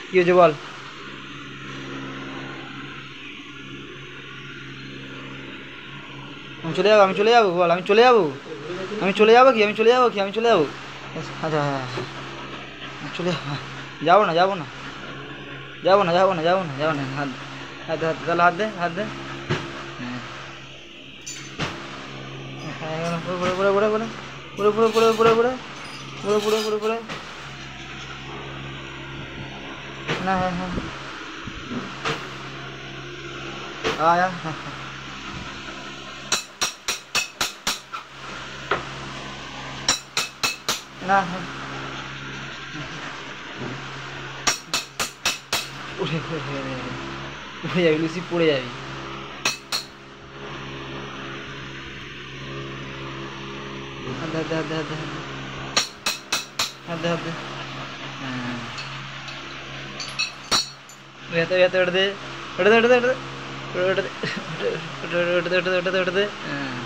কি হয়েছে বল? আমি চলে যাবো, আমি চলে যাবো, বল আমি চলে যাবো, আমি চলে যাবো কি, আমি চলে যাবো কি, আমি চলে যাবো? আচ্ছা হ্যাঁ চলে যাবো, যাবো না যাবো না যাবো না যাবো না যাবো না যাবো না, হাত হাত হাত তাহলে হাত দে, হাত দে। হ্যাঁ পুরো পুরো পুরো পুরো পুরো পুরো পুরো পুরো পুরো পুরো পুরো পুরো পুরো পুরো না, হ্যাঁ হ্যাঁ আয়া হ্যাঁ না হ্যাঁ উঠে উঠে যাবি লুচি, পড়ে যাবি। হাত দে, হাত দে, হাত দে, হাত দে, হাত দে, হ্যাঁ এটাতে এটাতে ওটা দে, ওটা দে, ওটা দে, ওটা দে, ওটা দে, ওটা দে, ওটা দে, ওটা দে, ওটা দে, ওটা দে, হ্যাঁ